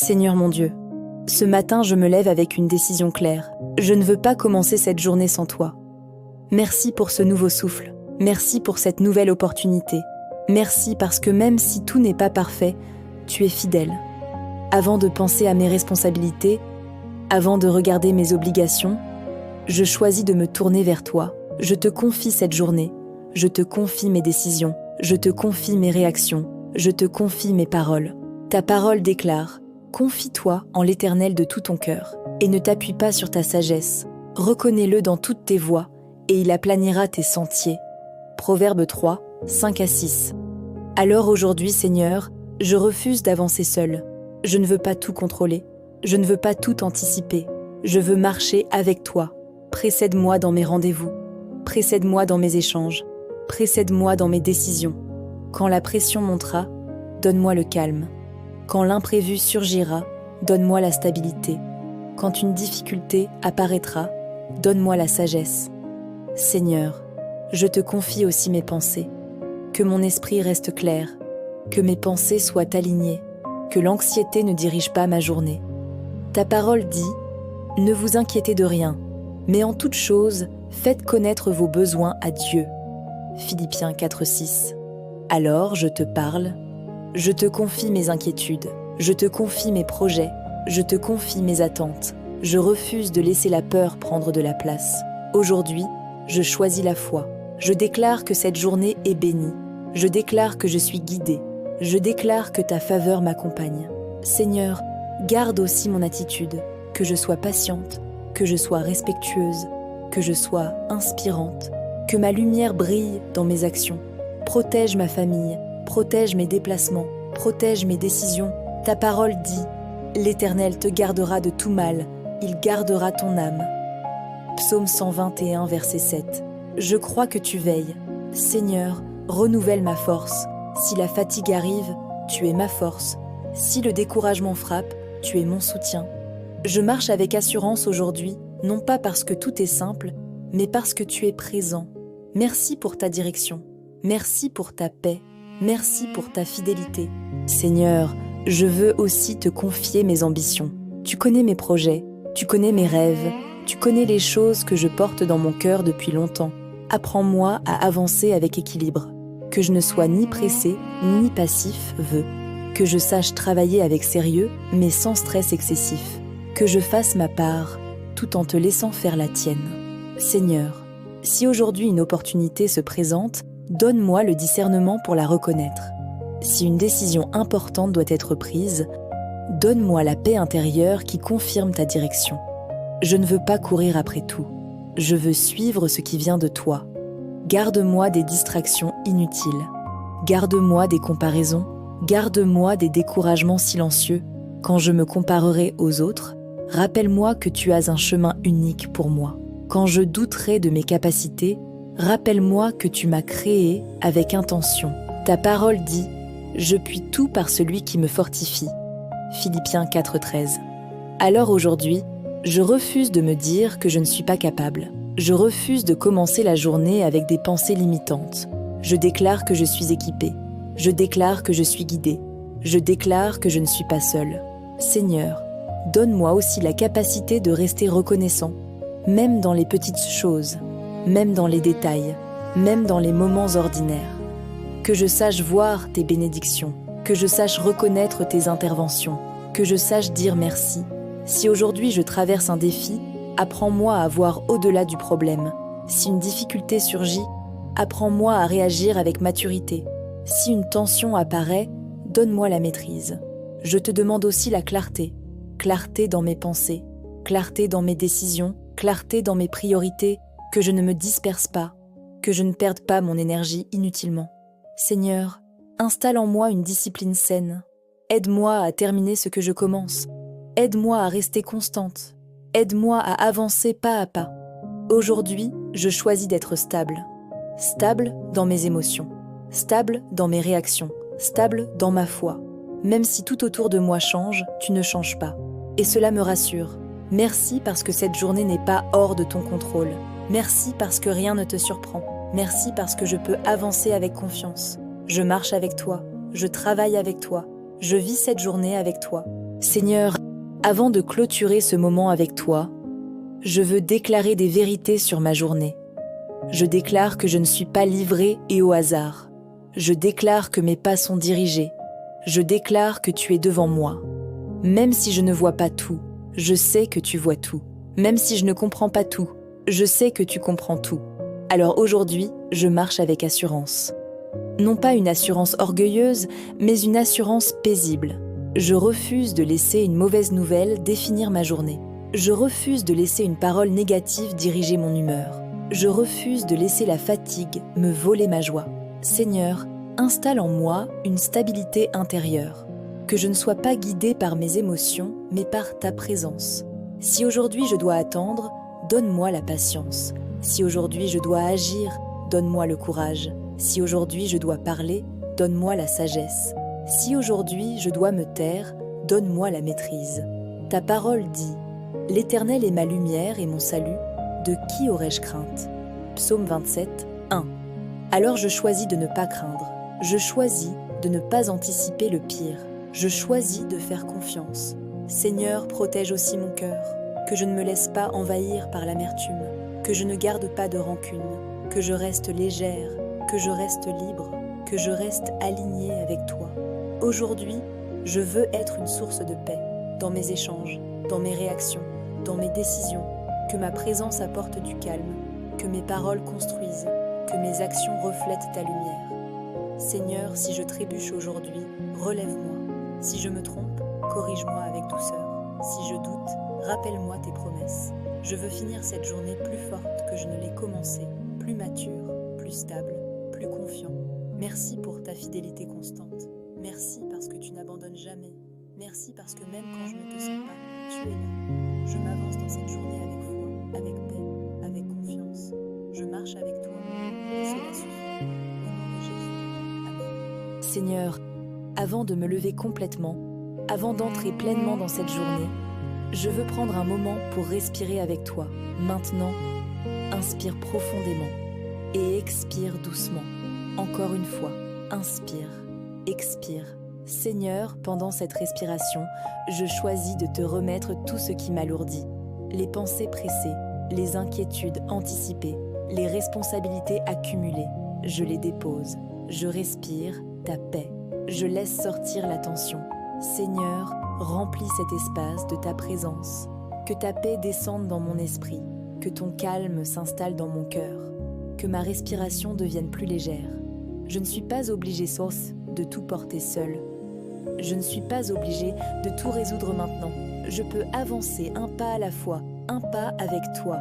Seigneur mon Dieu, ce matin je me lève avec une décision claire. Je ne veux pas commencer cette journée sans toi. Merci pour ce nouveau souffle. Merci pour cette nouvelle opportunité. Merci parce que même si tout n'est pas parfait, tu es fidèle. Avant de penser à mes responsabilités, avant de regarder mes obligations, je choisis de me tourner vers toi. Je te confie cette journée. Je te confie mes décisions. Je te confie mes réactions. Je te confie mes paroles. Ta parole déclare: confie-toi en l'Éternel de tout ton cœur et ne t'appuie pas sur ta sagesse. Reconnais-le dans toutes tes voies et il aplanira tes sentiers. Proverbe 3, 5-6. Alors aujourd'hui, Seigneur, je refuse d'avancer seul. Je ne veux pas tout contrôler. Je ne veux pas tout anticiper. Je veux marcher avec toi. Précède-moi dans mes rendez-vous. Précède-moi dans mes échanges. Précède-moi dans mes décisions. Quand la pression montera, donne-moi le calme. Quand l'imprévu surgira, donne-moi la stabilité. Quand une difficulté apparaîtra, donne-moi la sagesse. Seigneur, je te confie aussi mes pensées. Que mon esprit reste clair, que mes pensées soient alignées, que l'anxiété ne dirige pas ma journée. Ta parole dit: ne vous inquiétez de rien, mais en toute chose, faites connaître vos besoins à Dieu. Philippiens 4:6. Alors je te parle, je te confie mes inquiétudes, je te confie mes projets, je te confie mes attentes. Je refuse de laisser la peur prendre de la place. Aujourd'hui, je choisis la foi. Je déclare que cette journée est bénie. Je déclare que je suis guidée. Je déclare que ta faveur m'accompagne. Seigneur, garde aussi mon attitude, que je sois patiente, que je sois respectueuse, que je sois inspirante, que ma lumière brille dans mes actions. Protège ma famille, protège mes déplacements, protège mes décisions. Ta parole dit: l'Éternel te gardera de tout mal, il gardera ton âme. Psaume 121, verset 7. Je crois que tu veilles. Seigneur, renouvelle ma force. Si la fatigue arrive, tu es ma force. Si le découragement frappe, tu es mon soutien. Je marche avec assurance aujourd'hui, non pas parce que tout est simple, mais parce que tu es présent. Merci pour ta direction. Merci pour ta paix. Merci pour ta fidélité. Seigneur, je veux aussi te confier mes ambitions. Tu connais mes projets, tu connais mes rêves, tu connais les choses que je porte dans mon cœur depuis longtemps. Apprends-moi à avancer avec équilibre. Que je ne sois ni pressé, ni passif, que je sache travailler avec sérieux, mais sans stress excessif. Que je fasse ma part, tout en te laissant faire la tienne. Seigneur, si aujourd'hui une opportunité se présente, donne-moi le discernement pour la reconnaître. Si une décision importante doit être prise, donne-moi la paix intérieure qui confirme ta direction. Je ne veux pas courir après tout. Je veux suivre ce qui vient de toi. Garde-moi des distractions inutiles. Garde-moi des comparaisons. Garde-moi des découragements silencieux. Quand je me comparerai aux autres, rappelle-moi que tu as un chemin unique pour moi. Quand je douterai de mes capacités, rappelle-moi que tu m'as créé avec intention. Ta parole dit: je puis tout par celui qui me fortifie. Philippiens 4:13. Alors aujourd'hui, je refuse de me dire que je ne suis pas capable. Je refuse de commencer la journée avec des pensées limitantes. Je déclare que je suis équipée. Je déclare que je suis guidée. Je déclare que je ne suis pas seule. Seigneur, donne-moi aussi la capacité de rester reconnaissant, même dans les petites choses, même dans les détails, même dans les moments ordinaires. Que je sache voir tes bénédictions, que je sache reconnaître tes interventions, que je sache dire merci. Si aujourd'hui je traverse un défi, apprends-moi à voir au-delà du problème. Si une difficulté surgit, apprends-moi à réagir avec maturité. Si une tension apparaît, donne-moi la maîtrise. Je te demande aussi la clarté. Clarté dans mes pensées, clarté dans mes décisions, clarté dans mes priorités, que je ne me disperse pas, que je ne perde pas mon énergie inutilement. Seigneur, installe en moi une discipline saine. Aide-moi à terminer ce que je commence. Aide-moi à rester constante. Aide-moi à avancer pas à pas. Aujourd'hui, je choisis d'être stable. Stable dans mes émotions. Stable dans mes réactions. Stable dans ma foi. Même si tout autour de moi change, tu ne changes pas. Et cela me rassure. Merci parce que cette journée n'est pas hors de ton contrôle. Merci parce que rien ne te surprend. Merci parce que je peux avancer avec confiance. Je marche avec toi. Je travaille avec toi. Je vis cette journée avec toi. Seigneur, avant de clôturer ce moment avec toi, je veux déclarer des vérités sur ma journée. Je déclare que je ne suis pas livrée et au hasard. Je déclare que mes pas sont dirigés. Je déclare que tu es devant moi. Même si je ne vois pas tout, je sais que tu vois tout. Même si je ne comprends pas tout, je sais que tu comprends tout. Alors aujourd'hui, je marche avec assurance. Non pas une assurance orgueilleuse, mais une assurance paisible. Je refuse de laisser une mauvaise nouvelle définir ma journée. Je refuse de laisser une parole négative diriger mon humeur. Je refuse de laisser la fatigue me voler ma joie. Seigneur, installe en moi une stabilité intérieure. Que je ne sois pas guidée par mes émotions, mais par ta présence. Si aujourd'hui je dois attendre, donne-moi la patience. Si aujourd'hui je dois agir, donne-moi le courage. Si aujourd'hui je dois parler, donne-moi la sagesse. Si aujourd'hui je dois me taire, donne-moi la maîtrise. Ta parole dit « L'Éternel est ma lumière et mon salut, de qui aurais-je crainte ?» Psaume 27, 1. Alors je choisis de ne pas craindre. Je choisis de ne pas anticiper le pire. Je choisis de faire confiance. Seigneur, protège aussi mon cœur, que je ne me laisse pas envahir par l'amertume, que je ne garde pas de rancune, que je reste légère, que je reste libre, que je reste alignée avec toi. Aujourd'hui, je veux être une source de paix dans mes échanges, dans mes réactions, dans mes décisions, que ma présence apporte du calme, que mes paroles construisent, que mes actions reflètent ta lumière. Seigneur, si je trébuche aujourd'hui, relève-moi. Si je me trompe, corrige-moi avec douceur. Si je doute, rappelle-moi tes promesses. Je veux finir cette journée plus forte que je ne l'ai commencée, plus mature, plus stable, plus confiant. Merci pour ta fidélité constante. Merci parce que tu n'abandonnes jamais. Merci parce que même quand je ne te sens pas, tu es là. Je m'avance dans cette journée avec foi, avec paix, avec confiance. Je marche avec toi et cela suffit. Au nom de Jésus. Amen. Seigneur, avant de me lever complètement, avant d'entrer pleinement dans cette journée, je veux prendre un moment pour respirer avec toi. Maintenant, inspire profondément et expire doucement. Encore une fois, inspire, expire. Seigneur, pendant cette respiration, je choisis de te remettre tout ce qui m'alourdit. Les pensées pressées, les inquiétudes anticipées, les responsabilités accumulées. Je les dépose. Je respire ta paix. Je laisse sortir la tension. Seigneur, remplis cet espace de ta présence. Que ta paix descende dans mon esprit. Que ton calme s'installe dans mon cœur. Que ma respiration devienne plus légère. Je ne suis pas obligée, Sauce, de tout porter seule. Je ne suis pas obligée de tout résoudre maintenant. Je peux avancer un pas à la fois, un pas avec toi.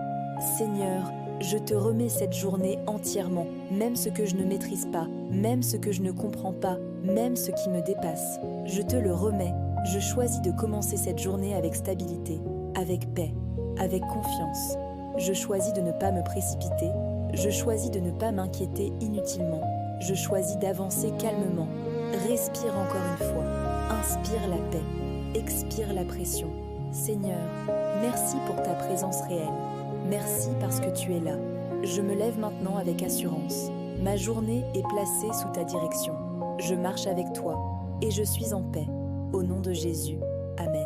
Seigneur, je te remets cette journée entièrement, même ce que je ne maîtrise pas, même ce que je ne comprends pas, même ce qui me dépasse. Je te le remets. Je choisis de commencer cette journée avec stabilité, avec paix, avec confiance. Je choisis de ne pas me précipiter. Je choisis de ne pas m'inquiéter inutilement. Je choisis d'avancer calmement. Respire encore une fois. Inspire la paix. Expire la pression. Seigneur, merci pour ta présence réelle. Merci parce que tu es là. Je me lève maintenant avec assurance. Ma journée est placée sous ta direction. Je marche avec toi et je suis en paix. Au nom de Jésus. Amen.